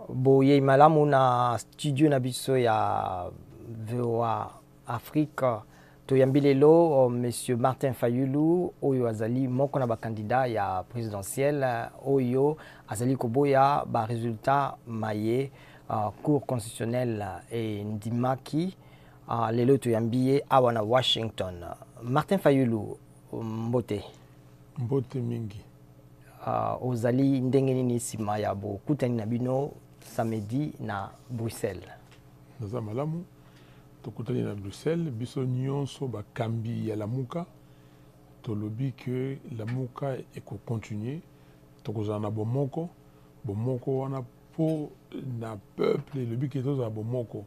Boye malamu na studio na biso ya VOA Afrique toyambi lelo monsieur Martin Fayulu oyo azali moko na bakandida ya présidentielle oyo azali koboya ba résultat maye cour constitutionnelle et ndimaki lelo toyambi ye awa na Washington. Martin Fayulu, mbote mingi. Ozali ndenge nini nsima ya bokutani na bino samedi na Bruxelles? Naza malamu tokutani na Bruxelles biso nyonso bakambi ya lamuka tolobi que lamuka eko continuer tokozala na bomoko wana po na peuple lobi que tozala bomoko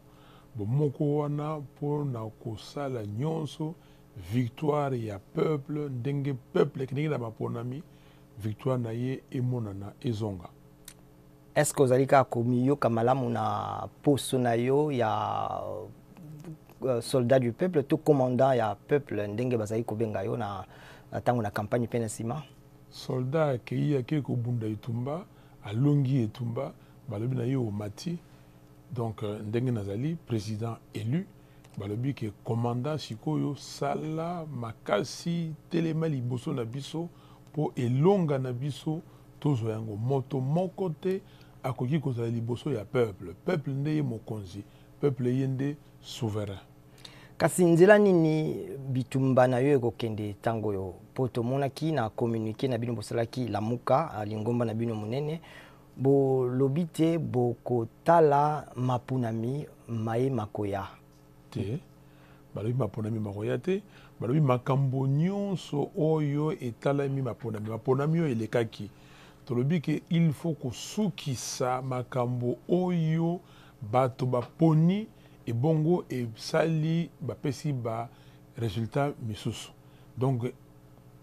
wana po na kosala nyonso victoire ya peuple ndenge peuple ndenge na baponami victoire na ye emonana ezonga. Est-ce que ozali kaka komiyoka malamu na poso na yo ya soldat du peuple to commandant ya peuple ndenge bazali kobenga yo na tango na campagne pe na nsima? Soldat akei ake kobunda etumba alongi etumba balobi na ye omati donc ndenge nazali président élu balobi ke commandant sikoyo sala makasi telema liboso na biso po elonga na biso tozwa yango moto moko te akoki kozala liboso ya peuple nde ye mokonzi peuple ye nde souverain. Kasi nzela nini bitumba na yo ekokende tango yo po tomonaki na communiqué na bino bosalaki lamuka lingomba na bino monene bolobi te bokotala mapunami maye makoya te balobi maponami makoya te balobi makambo nyonso oyo etalami maponami oyo elekaki tolobi ke il faut kosukisa makambo oyo bato baponi ebongo esali bapesi ba résultat misusu donc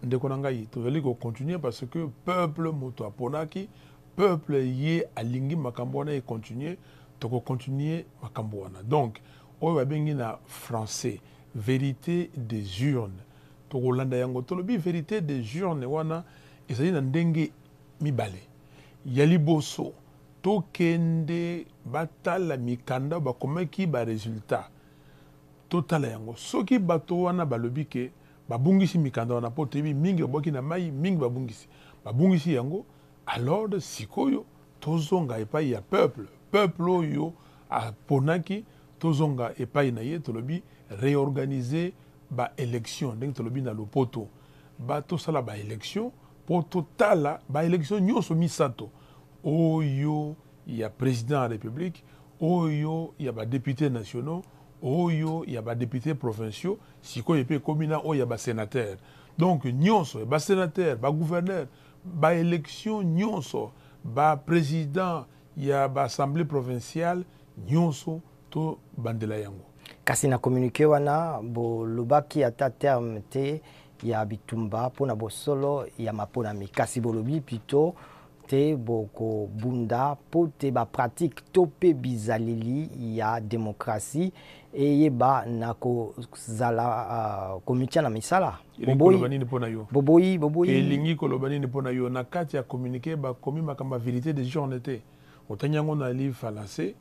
ndeko na ngai tozali kocontinue parce que peuple moto aponaki peuple ye alingi makambo wana econtinue tokocontinue makambo wana donc oyo babengi na français vérité des urnes tokolanda yango tolobi vérité des urnes wana ezali na ndenge mibale ya liboso tokende batala mikanda bakomaki ba résultat totala yango soki bato wana balobi ke babungisi mikanda wana po toyebi mingi baboki na mai mingi babungisi yango alors sikoyo tozonga epai ya peuple oyo aponaki tozonga epai na ye tolobi réorganiser ba élection ndenge tolobi na lopoto tosala ba élection po totala ba élection nyonso misato oyo ya président de la République oyo ya ba députés nationaux oyo ya ba députés provinciaux sikoyo pe komina oyo ya ba sénateur donc nyonso ba sénateur ba gouverneur ba élection nyonso ba président ya ba assemblée provinciale nyonso to bandela yango. Kasi na communiqué wana bolobaki ata terme te ya bitumba pona bosolo ya maponami kasi bolobi plutôt te boko bunda po te ba pratique to pe bizalili ya démocratie eyeba na kozala komitia na misala boboyi elingi koloba nini pona yo na kati ya communiqué bakomi makambo vérité des journées te otani yango na livre français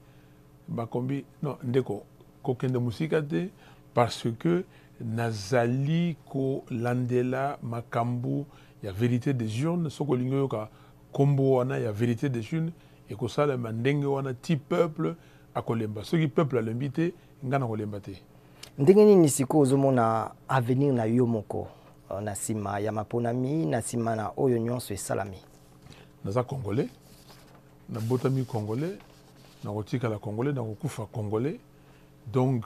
bakombi non ndeko kokende musika te parce que nazali kolandela makambo ya vérité des urnes soko lingi yoka kombo wana ya vérité des urnes ekosalema ndenge wana ti peuple akolemba soki peuple alembi te nga na kolemba te. Ndenge nini siko ozomona avenir na yo moko na nsima ya maponami na nsima na oyo nyonso esalami? Naza congolais nabotami congolais nakotikala congolais nakokufa congolais donc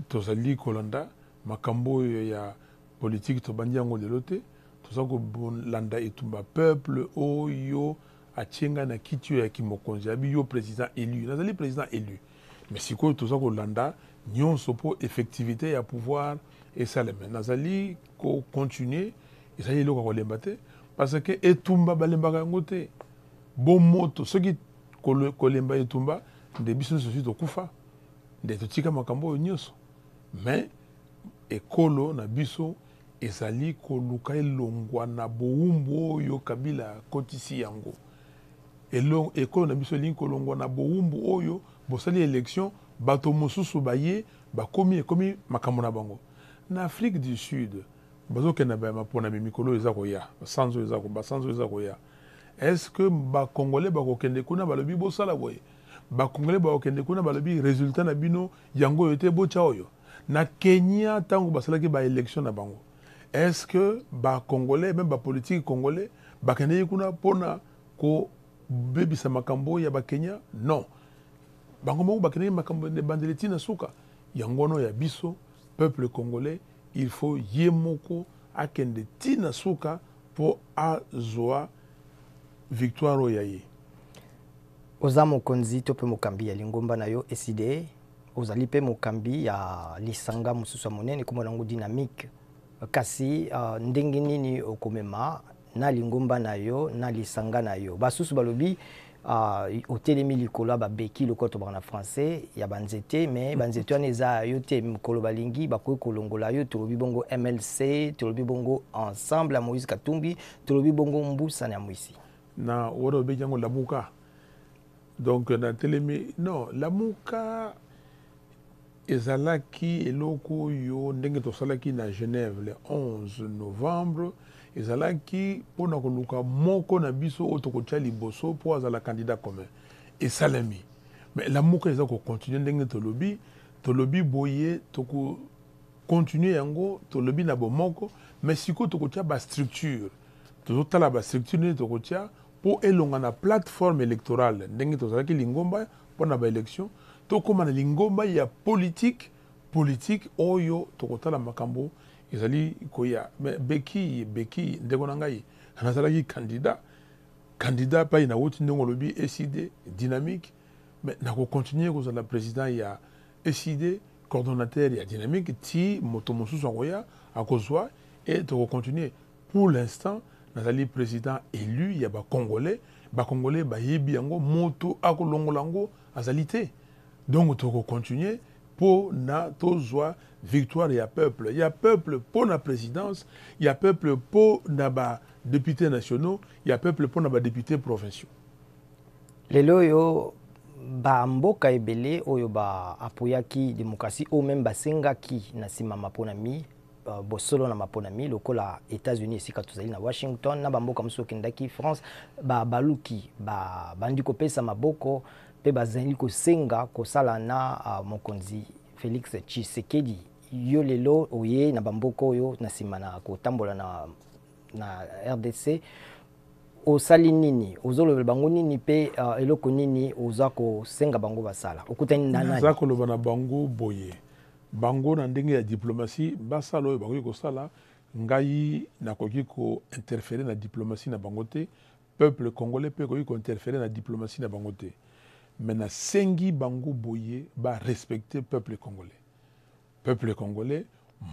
tozali kolanda makambo oyo ya politique tobandi yango lelo te toza kolanda etumba peuple oyo atienga na kiti oyo ya kimokonzi abi yo président élu nazali président élu mais sikoyo toza kolanda nyonso po effectivité ya pouvoir esalema nazali kocontinue ezali eloko ya kolemba te parce que etumba balembaka yango te bomoto soki kolemba etumba nde biso nyonso tokufa nde totika makambo oyo nyonso mais ekolo na biso ezali koluka elongwa na bowumbu oyo Kabila akotisi yango ekolo na biso lingi kolongwa na bowumbu oyo bosali élection bato mosusu baye bakomi ekomi makambo na bango na Afrique du Sud bazokenda baponami mikolo eza koya basanzo eza koya est-ce que bakongolais bakokende kuna balobi bosala boye bakongolais bakokende kuna balobi résultat na bino yango oyo te botya oyo na Kenya ntango basalaki baélection na bango est-ce que bakongolais même bapolitique congolais bakendeki kuna mpona kobebisa makambo ya bakenya non bango moko bakendeki makambo ebandeli ntina suka yango wana ya biso peuple congolais il faut ye moko akende ntina suka mpo azwa victoire oyo ya ye oza mokonzi to mpe mokambi ya lingomba na yo eside ozali mpe mokambi ya lisanga mosusu ya monene kombo nango dynamique kasi ndenge nini okomema na lingomba na yo na lisanga na yo basusu balobi otelemi likolo ya babeki lokola tobaka na français ya banzete mais banzete wana eza yo te mikolo balingi bakoki kolongola yo tolobi bongo MLC tolobi bongo ensemble ya Moïse Katumbi tolobi bongo mbusana ya mwisi na wana obeki yango lamuka donc na telemi non lamuka ezalaki eloko oyo ndenge tosalaki na Genève le 11 novembre ezalaki mpona koluka moko na biso oyo tokotya liboso mpo azala candidat commun esalemi mais lamuka eza kocontinue ndenge tolobi boye tokocontinue yango tolobi na bomoko mais sikoyo tokotya bastructure tozotala bastructure nini tokotya mpo elonga na plateforme électorale ndenge tozalaki lingomba mpona baélection tokóma na lingomba ya politique oyo tokotala makambo ezali koya mais beki ndeko na ngai anazalaki candidat pai na wuti ndenge olobi ECD dynamique mais nakocontinue kozala président ya ECD coordonnateur ya dynamique ti moto mosusu akoya akozwa et tokocontinue pour l'instant nazali président élu ya bakongolais bayebi yango moto akolongola yango azali te donc tokocontinue mpo na tozwa victoire ya peuple mpo na présidence ya peuple mpo na badéputés nationaux ya peuple mpo na badéputés provinciaux lelo oyo bamboka ebele oyo baapoyaki démocratie oyo meme basengaki na nsima maponami bosolo na maponami lokola États-Unis esika tozali na Washington na bamboka mosusu okendaki France baluki bandi kopesa maboko mpe bazali kosenga kosala na mokonzi Félix Tshisekedi yo lelo oye na bamboka oyo na nsima na kotambola na RDC osali nini ozolobela bango nini mpe eloko nini oza kosenga bango basala okutani na nani naza koloba na bango boye bango na ndenge ya diplomatie basala oyo bakoki kosala ngai nakoki kointerfere na diplomatie na bango te peuple congolais mpe koki kointerfere na diplomatie na bango te mais nasengi bango boye barespecte peuple congolais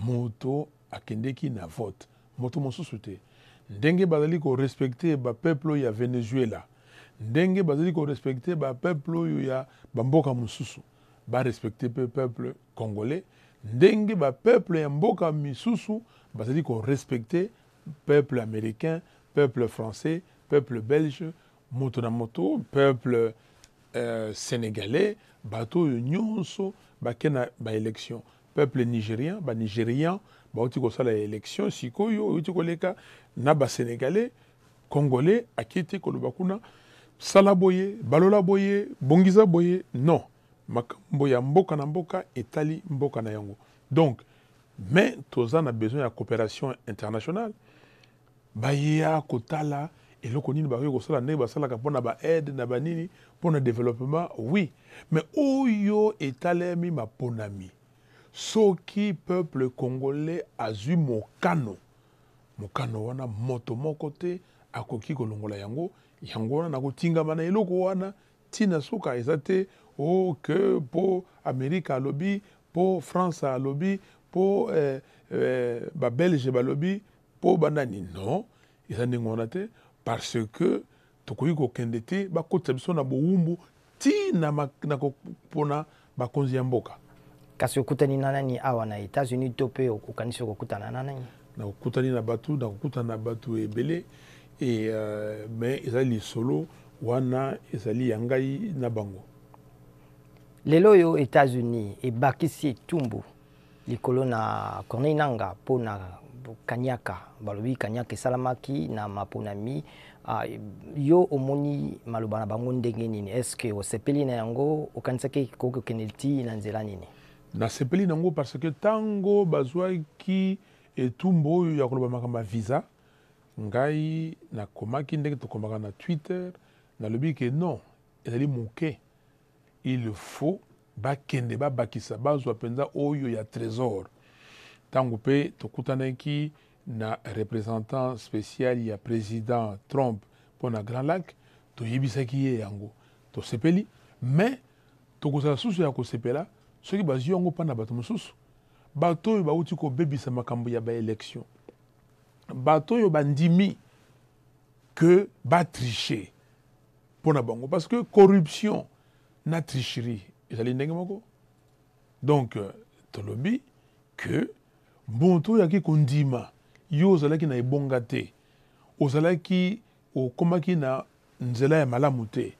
moto akendeki na vote moto mosusu te ndenge bazali korespecte bapeuple oyo ya Venezuela ndenge bazali korespecte bapeuple oyo ya bamboka mosusu barespecte mpe peuple congolais ndenge bapeuple ya mboka misusu bazali korespecte peuple américain peuple français peuple belge moto na moto peuple sénégalais bato oyo nyonso bakena baélection peuple nigérien banigérian bauti kosala élection sikoyo outi koleka na basénégalais congolais akiti koloba kuna sala boye balola boye bongisa boye non makambo ya mboka na mboka etali mboka na yango donc mais toza na besoin ya coopération internationale baya kotala eloko nini bakoki kosala ndenge basalaka mpona baaide na banini mpona développement oui mais oyo etalemi maponami soki peuple congolais azwi mokano wana moto moko te akoki kolongola yango wana nakotingama na eloko wana ntina suka eza te ke mpo amerika alobi mpo france alobi mpo babelge balobi mpo banani non eza ndenge wana te parce que tokoki kokende te bakotisa biso na bowumbu ntina mpona bakonzi ya mboka kasi okutani na nani awa na États-Unis to mpe okanisi okokutana na nani nakokutana na bato ebele mais eza lisolo wana ezali ya ngai na bango. Lelo yo États-Unis ebakisi etumbu likolo na Corneille Nangaa mpo na kanyaka balobi kanyaka esalamaki na maponami. Yo omoni maloba na bango ndenge nini? Est-ce osepeli na yango okanisaki kokokende ti na nzela nini? Nasepeli nango parce que tango bazwaki etumbu oyo ya koloba makambo ya visa, ngai nakomaki ndenge tokomaka na Twitter nalobi ke non ezali moke, il faut bakende babakisa bazwa penza oyo ya trésor. Tango pe tokutanaki na représentant spécial ya président Trump pour na Grand Lac, toyebisaki ye yango tosepeli, mais tokozala susu ya kosepela soki bazwi yango mpa na bato mosusu, bato oyo bauti kobebisa makambo ya baélection, bato oyo bandimi que batriche mpo na bango, parce que corruption na tricherie ezali ndenge moko. Donc tolobi que moto oyo aki kondima yo ozalaki na ebonga te, ozalaki okomaki na nzela ya malamu te,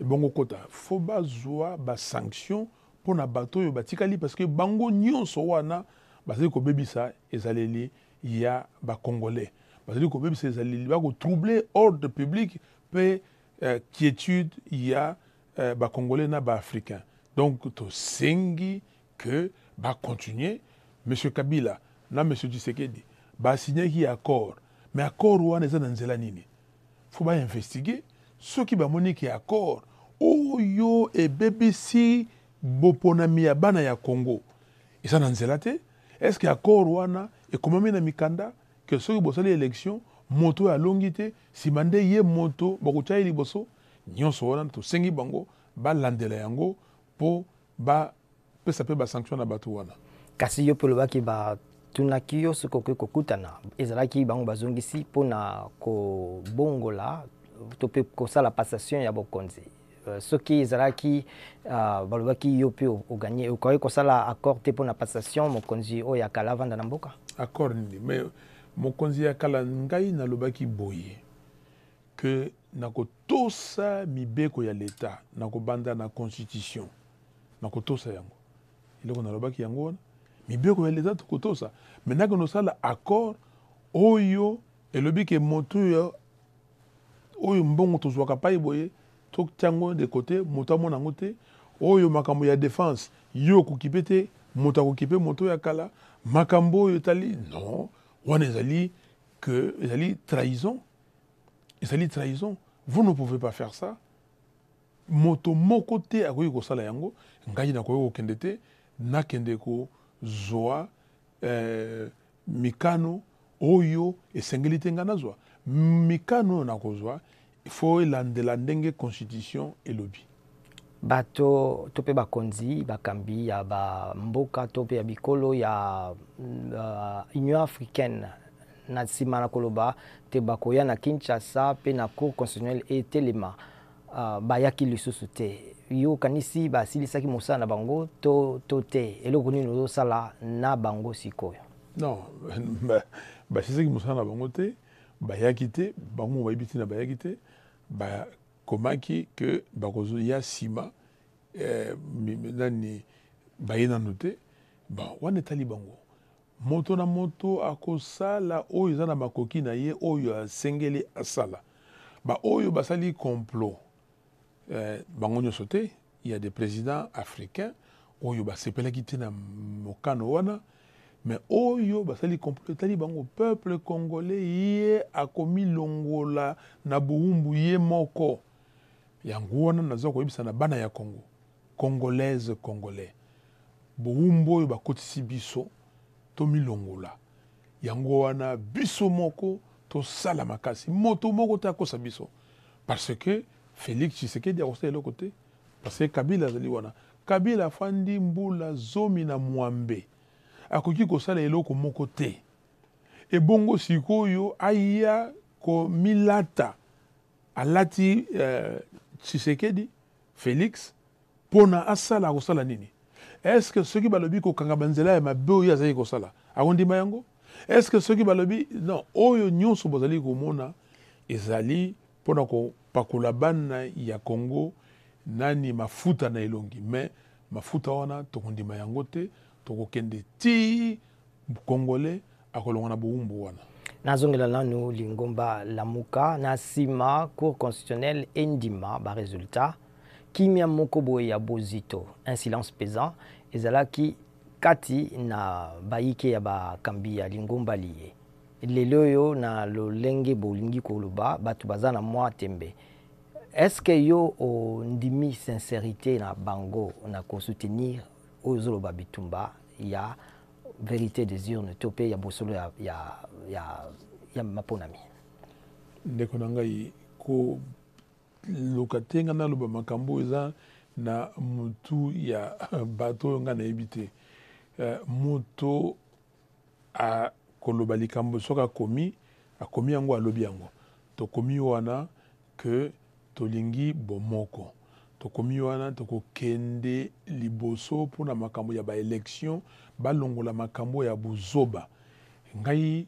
ebongo kota fo bazwa basanction mpo na bato oyo batikali, parce que bango nyonso wana bazali kobebisa ezaleli ya bakongolais, bazali kobebisa ezaleli bakotroubler ordre public mpe quiétude ya bakongolais na baafricain. Donc tosengi que bacontinue. Monsieur Kabila na Monsieur Tshisekedi basignaki accord, mais accord wana eza na nzela nini? Faut ba investiguer soki bamoniki accord oyo ebebisi boponami ya bana ya Congo eza na nzela te. Est-ce que accord wana ekomami na mikanda que soki bosali élection moto alongi te nsima nde ye moto bakotya liboso? Nyonso wana tosengi bango balandela yango mpo bapesa mpe basanction na bato wana. Kasi yo polobaki batunaki yo soki okoki kokutana ezalaki bango bazongisi mpo na kobongola to mpe kosala passation ya bokonzi. Soki ezalaki balobaki yo mpe oganye okoki kosala accord te mpo na passation mokonzi oyo ya kala avanda na mboka? Accord nini? Mais mokonzi ya kala ngai nalobaki boye que nakotosa mibeko ya l'État, nakobanda na constitution, nakotosa yango. Iloko nalobaki yango wana mibeko ya l'État tokotosa, mais nako nosala accord oyo elobi ke moto oyo mbongo tozwaka pai boye totiango de côté, moto amona yango te, oyo makambo ya défense yo okokipe te, moto akokipe moto ya kala, makambo oyo etali non wana ezali que ezali trahison. Ezali trahison. Vous ne pouvez pas faire ça. Moto moko te akoki kosala yango, ngai nakoki kokende te, nakende ko zoa mikano oyo esengeli te nga nazwa. Mikano oyo nakozwa il faut elandela ndenge constitution elobi. Bato to pe bakonzi bakambi ya mboka to pe ya bikolo ya Union africaine na nsima na koloba te bakoya na Kinshasa pe na cour constitutionnelle etelema bayaki lisusu te. Yo kanisi basilisaki mosala na bango to te eloko nini ozosala na bango sikoyo? Non, basilisaki mosala na bango te, bayaki te, bango bayebi te na bayaki te, bakomaki ke bakozoya nsima nani baye nano te, wana etali bango. Moto na moto akosala oyo eza na makoki na ye oyo asengeli asala. Oyo basali complot bango nyonso te, il y a des présidents africains oyo basepelaki te na mokano wana, mais oyo basali complot etali bango peuple congolais ye akomi longola na buumbu ye moko. Yango wana naza koyebisa na bana ya Congo, congolaise congolais, buumbu oyo bakotisi biso to milongola. Yango wana biso moko to sala makasi, moto moko te akosa biso. Parce que Félix Tshisekedi akosala eloko te, parce que Kabila azali wana. Kabila afandi mbula zomi na mwambe, akoki kosala eloko moko te. Ebongo sikoyo aya komilata alati Tshisekedi Félix pona asala akosala nini? Est-ce que ceux qui balobi ko kanga banzela ya mabe oyo azali kosala akondima yango? Est-ce que ceux qui balobi non oyo nyonso bozali komona ezali pona ko pakola bana ya Congo nani mafuta na elongi mais mafuta wana tokondima yango te tokokende ti Congolais akolonga na boumbu wana. Nazongela nanu Lingomba Lamuka na sima cour constitutionnelle endima ba résultat kimia moko boye ya bozito un silence pesant ezalaki kati na baike ya bakambi ya Lingomba liye lelo yo na lolenge bolingi koloba batu bazana mwa tembe. Est-ce que yo o ndimi sincérité na bango na ko soutenir ozolo babitumba ya vérité des urnes topé ya bosolo ya maponami ndeko na ngai ko lokatenga na loba makambo eza na mutu ya bato nga na ebite moto a koloba likambo soka komi yango alobi yango to komi wana que tolingi bomoko to komi wana to kokende liboso pona makambo ya ba élection balongola makambo ya buzoba ngai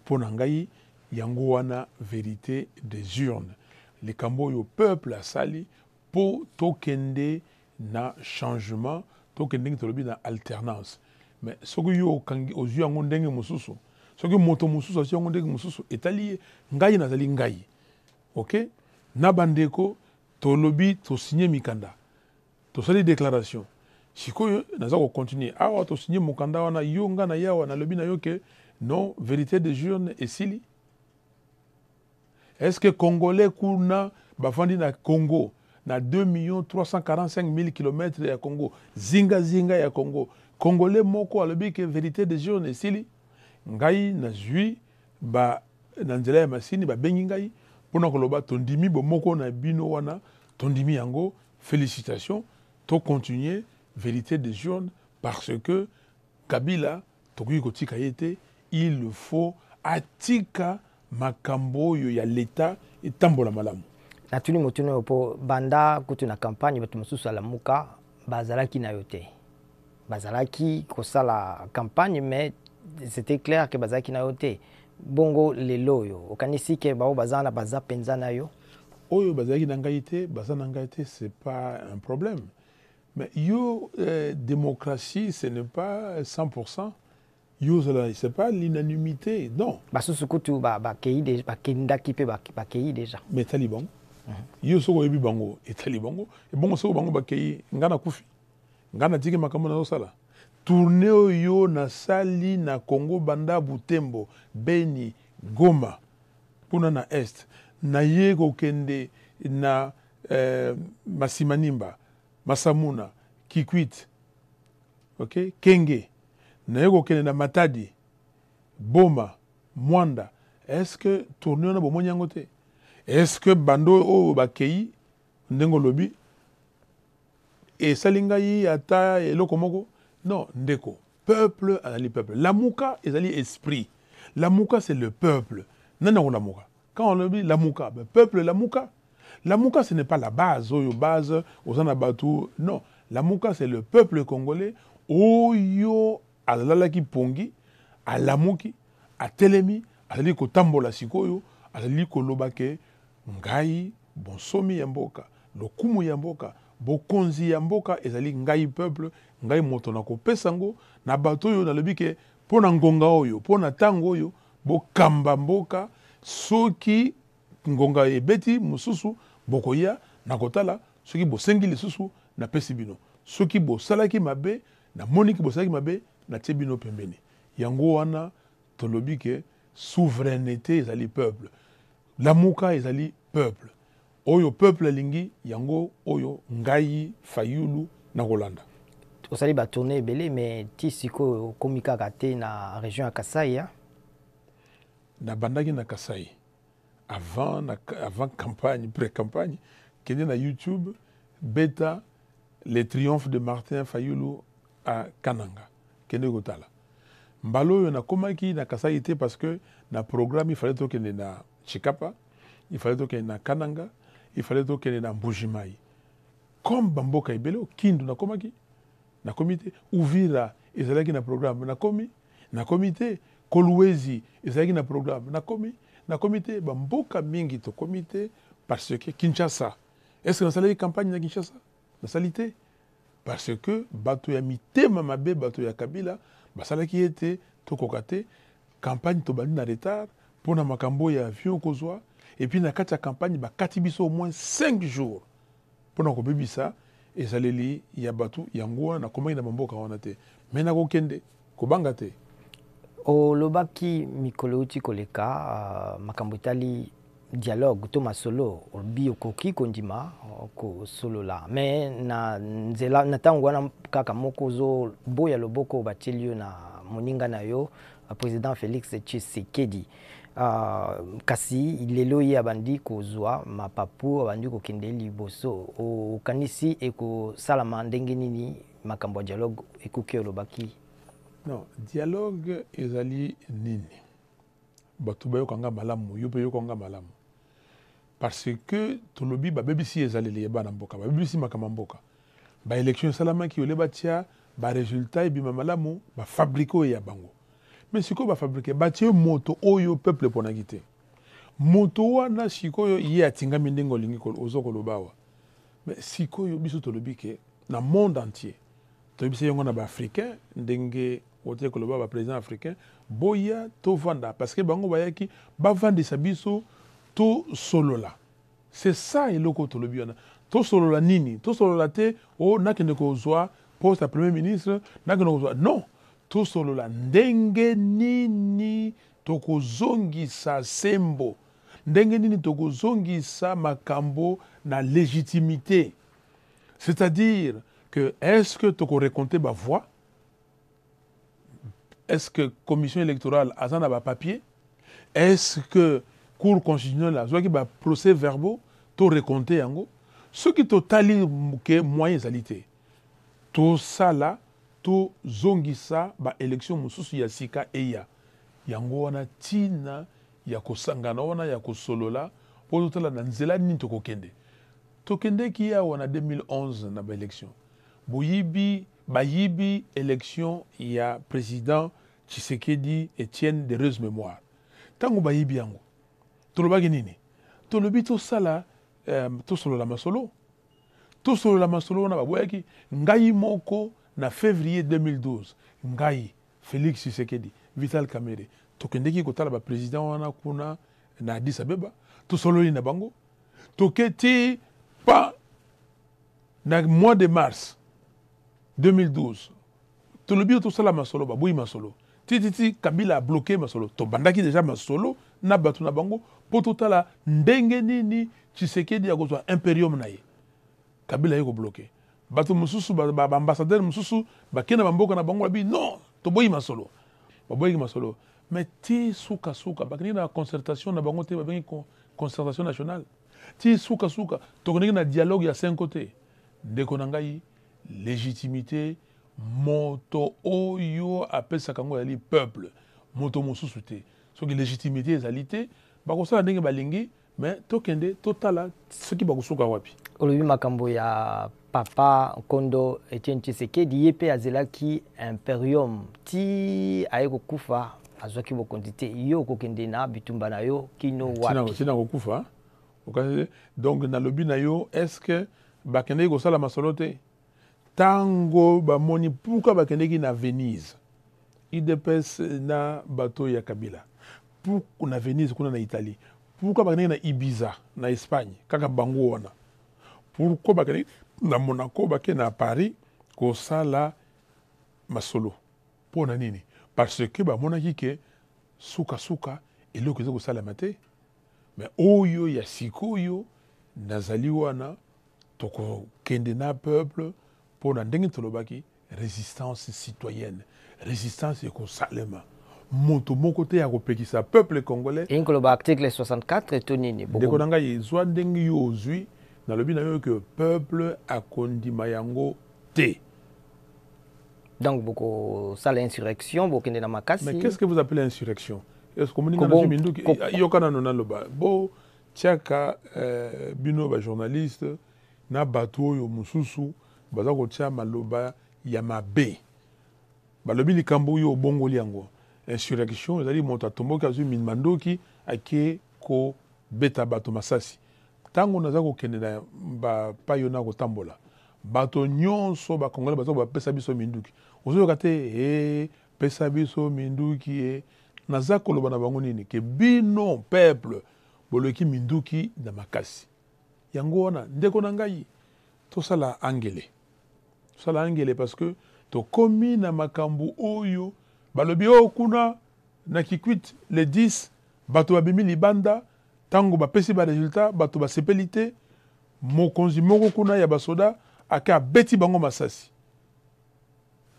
pona ngai yango wana vérité des urnes likambo yo peuple asali po tokende na changement tokende tolobi na alternance mais soki yo kangi ozwi yango ndenge mosusu soki moto mosusu azwi yango ndenge mosusu etali ngai nazali ngai ok na bandeko tolobi tosigné mikanda tosali déclaration sikoyo naza ko continuer awa tosigné mokanda wana yo nga na yawa na lobi na yo ke non vérité des urnes esili. Est-ce que Congolais kuna bafandi na Congo na 2 345 000 km ya Congo zinga ya Congo Congolais moko alobi ke vérité des urnes esili ngai na zui ba na nzela ya masini ba bengi ngai pona koloba tondimi bomoko na bino wana tondimi yango félicitations to continuer vérité des urnes parce que Kabila tokoki kotika yete il faut atika makambo yo ya l'État etambola malamu. Natuni motuno po banda kutu na campagne batu mosusu Lamuka bazalaki na yote. Bazalaki kosala campagne mais c'était clair que bazalaki na yote. Bongo lelo yo okanisi ke bao bazana baza penza na yo. Oyo bazalaki na ngai te, bazana ngai te, c'est pas un problème. Mais yo démocratie ce n'est pas 100%. C'est pas l'unanimité, non. Basusukutu bakei déjà bakendaki pe bakei déjà. Mais taliban. Yo soko yebi bango et talibango et bongo soko bango bakei ngana kufi. Ngana tiki makambo na sala. Tournée yo na sali na Congo banda Butembo, Beni, Goma. Puna na Est. Na ye kokende na Masimanimba, Masamuna, Kikwit. OK? Kenge. Na yeko kene na Matadi, Boma, Mwanda, est-ce que tourner na bomoni yango te? Est-ce que bando o bakei ndengo lobi et salingai ata eloko moko? Non, ndeko. Peuple azali peuple. Lamuka ezali esprit. Lamuka c'est le peuple. Nana ko lamuka. Quand on le dit Lamuka, ben, peuple Lamuka. Lamuka ce n'est pas la base, oyo base ozana batu. Non, Lamuka c'est le peuple congolais. Oyo alalaki pongi, alamuki, atelemi, alali kotambola sikoyo, alali kolobake ngai bonsomi ya mboka, lokumu ya mboka, bokonzi ya mboka ezali ngai peuple, ngai moto na kopesa ngo na bato oyo nalobi ke pona ngonga oyo, pona tango oyo, bokamba mboka soki ngonga ebeti mususu bokoya na kotala soki bosengi lisusu na pesi bino. Soki bosalaki mabe na moniki bosalaki mabe na tebino pembeni. Yango wana tolobi ke souveraineté ezali peuple. Lamuka ezali peuple. Oyo peuple lingi yango oyo ngai Fayulu na Rolanda. Osali ba tourner belé mais ti siko komika kate na région ya Kasai ya. Na bandaki na Kasai. Avant campagne, pré-campagne, kende na YouTube beta les triomphes de Martin Fayulu à Kananga. Kende gotala. Mbalo yo na komaki na Kasai te parce que na programme il fallait to kende na Chikapa, il fallait to kende na Kananga, il fallait to kende na Mbujimai. Comme bamboka ibelo kindu na komaki na comité Uvira ezalaki na programme na comité Kolwezi ezalaki na programme na comité bamboka mingi to comité parce que Kinshasa, est-ce que dans la campagne na Kinshasa na salité parce que bato ya mitema mabe bato ya Kabila basala qui était to kokate campagne to bali na retard pour na makambo ya avion kozwa et puis na kati ya campagne ba kati biso au moins 5 jours pour na ko bebisa et saleli ya bato yango na komai na mamboka wana te mais na ko kende ko banga te olobaki mikolo uti koleka makambo etali dialogue to masolo obi okoki kondima ko solo la mais na nzela na tango wana kaka moko zo boya loboko batelio na moninga na yo président Félix Tshisekedi kasi lelo ye abandi kozwa mapapu abandi kokende liboso okanisi eko salama ndenge nini makambo ya dialogue ekoki olobaki non dialogue ezali nini bato bayokanga malamu yo pe yokanga malamu parce que tolobi babebisi ezaleli yeba na mboka babebisi makama mboka ba élection salamaki oleba tia ba résultat ebima malamu ba fabriquer ya bango mais siko ba fabriquer ba tie moto oyo peuple ponaki te moto wana sikoyo ye atingami ndenge olingi ozoko lobawa mais sikoyo biso tolobi ke na monde entier tolobisi yango na ba africain ndenge ote koloba ba président africain boya to vanda parce que bango bayaki ba vandisa biso to solola c'est ça eloko tolobi wana to solola nini to solola te o nakende kozwa poste à premier ministre nakende kozwa non to solola ndenge nini tokozongisa sembo ndenge nini tokozongisa makambo na légitimité c'est-à-dire que est-ce que toko raconter ba voix est-ce que commission électorale a un papier est-ce que cour constitutionnelle a un procès verbaux to raconter yango ce qui totali que moyens alité tout ça là to zongisa ba élection mususu ya sika eya yango wana tina ya kosangana wana ya kosolola po totala na nzela nini tokende ki ya wana 2011 na ba élection bayibi élection ya président Tshisekedi Etienne de heureuse mémoire tango bayibi yango tolobaki nini tolobi to sala to solo la masolo na baboyaki ngai moko na février 2012 ngai Félix Tshisekedi Vital Kamerhe tokendeki kotala ba président wana kuna na Addis Abeba to sololi na bango toketi pa na mois de mars 2012 tolobi to sala masolo baboyi masolo titi Kabila a bloqué masolo to bandaki déjà masolo na batu na bango po totala ndenge nini Tshisekedi akozwa imperium na ye Kabila yeko bloqué batu mususu ba ambassadeur mususu bakena bamboka na bango abi non to boyi masolo baboyi masolo mais ti suka bakeni na concertation na bango te babengi concertation nationale ti suka to koneki na dialogue ya 5 côtés ndeko na ngai légitimité moto oyo apesaka ngo yali peuple moto mosusu te soki légitimité ezali te bakosala ndenge balingi mais tokende totala soki bakosuka wapi olobi makambo ya papa Kondo Etienne Tshisekedi ye pe azelaki imperium ti aye kokufa azwaki bokonzi te yo kokende na bitumba na yo kino wapi tina kokufa donc na lobi na yo est-ce que bakende kosala masolo te tango bamoni pourquoi bakendeki na Venise IDPS na bato ya Kabila pourquoi na Venise kuna na Italie pourquoi bakendeki na Ibiza na Espagne kaka bango wana pourquoi bakendeki na Monaco bake na Paris kosala masolo pona nini parce que bamonaki ke suka eloko eza kosalama te mais oyo ya sikoyo nazali wana tokokende na peuple pour na ndenge tolobaki résistance citoyenne résistance ekosalema moto moko te ya kopekisa peuple congolais inkoloba article 64 to nini ndeko na ngai ezwa ndenge yo ozwi nalobi na yo ke peuple akondima yango te donc boko sala insurrection bokende na makasi mais qu'est-ce que vous appelez insurrection est-ce que moninga na minduki yokana nona loba bo tiaka bino ba journaliste na bato oyo mususu baza kotia maloba ya mabe balobi likambo oyo obongoli yango insurrection ezali moto atomboki azwi mandoki ake ko beta bato masasi tango naza kokende na bapayo na kotambola bato nyonso bakongole baza bapesa biso minduki ozoyoka te pesa biso minduki naza koloba na bango nini ke bino peuple boloki minduki na makasi yango wana ndeko na ngai tosala angele parce que tokomi na makambo oyo balobi kuna na Kikwit le 10 bato babimi libanda tango bapesi ba résultat bato basepeli te mokonzi moko kuna ya basoda aka beti bango masasi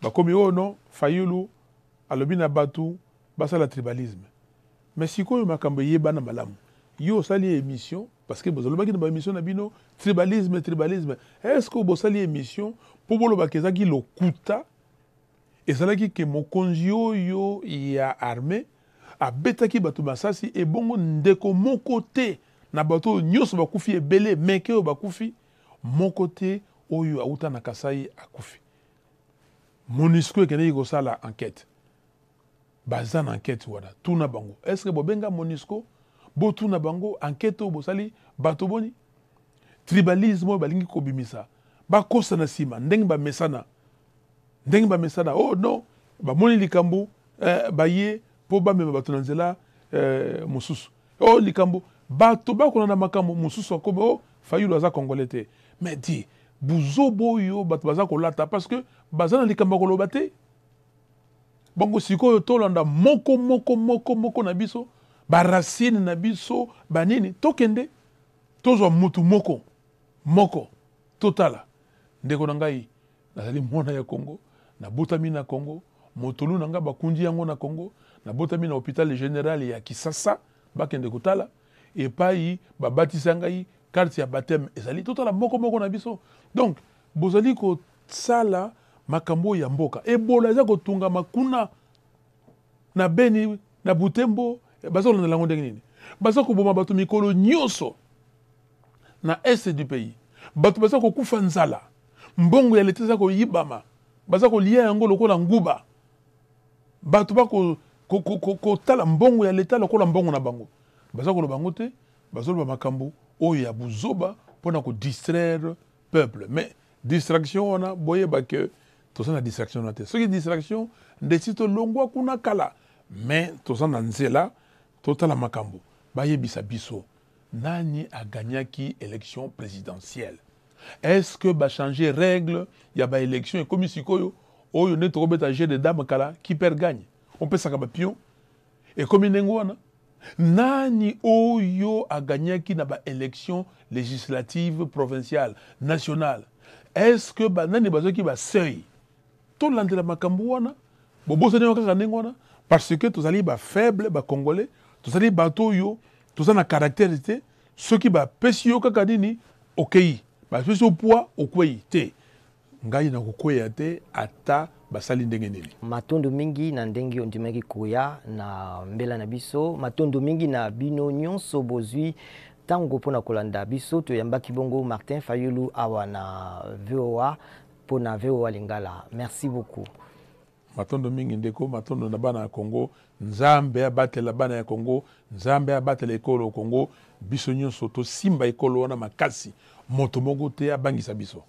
bakomi no Fayulu alobi na batu basala tribalisme mais sikoyo makambo yebana malamu yo sali émission parce que bozolobaki na ba émission na bino tribalisme est-ce que bosali émission po bolobaki ezaki lokuta ezalaki ke mokonzi oyo ya armée abetaki bato masasi ebongo ndeko moko te na bato nyonso bakufi ebele meke oyo bakufi moko te oyo auta na Kasai akufi MONUSCO ekendeki kosala enquête baza na enquête wana tuna bango est-ce que bobenga MONUSCO botuna bango enquête oyo bosali bato boni tribalisme oyo balingi kobimisa bakosa na nsima ndenge bamesana oh non bamoni likambo baye po bamema bato na nzela mosusu oh likambo bato bakona na makambo mosusu akomi Fayulu aza congolais te mais di buzobo oyo bato baza kolata parce que baza na likambo koloba te bongo sikoyo tolanda moko na biso baracine na biso banini tokende tozwa mutu moko totala ndeko na ngai nazali mwana ya Congo nabotami na Congo motolu na nga bakundi yango na Congo nabotami na hôpital général ya Kisasa bakende kotala epai babatisa ngai carte ya baptême ezali totala moko na biso donc bozali kosala makambo ya mboka ebola eza kotunga makuna na Beni na Butembo baza kolanda lango ndenge nini baza koboma bato mikolo nyonso na est du pays bato baza kokufa nzala mbongo ya leta eza koyibama baza kolia yango lokola nguba bato bakotala mbongo ya leta lokola mbongo na bango baza koloba bango te bazoloba makambo oyo ya buzoba mpona kodistraire peuple mais distraction wana boyeba ke toza na distraction na te soki distraction ndesi tolongwa kuna kala mais toza na nzela totala makambo bayebisa biso nani aganyaki élection présidentielle est-ce que bachanger règle ya baélection ekomi sikoyo oyo nde tokobeta jeu de dame kala qui perd gagne opesaka bapion ekomi ndenge wana nani oyo aganyaki na baélection législative provinciale nationale est-ce que nani bazoki baseuil tolandela makambo wana bobosani kaka ndenge wana parce que tozali bafaible bacongolais tozali bato oyo toza na caractère te soki bapesi yo kaka nini okei bapesi yo poids okwei te ngai na kokweya te ata basali ndenge nini matondo mingi na ndenge ondimaki koya na mbela na biso matondo mingi na bino nyonso bozwi tango mpona kolanda biso toyambaki bongo Martin Fayulu awa na VOA mpona VOA Lingala merci beaucoup matondo mingi ndeko matondo na bana ya Congo nzambe abatela bana ya Congo nzambe abatela ekolo Congo biso nyonso tosimba ekolo wana makasi moto moko te abangisa biso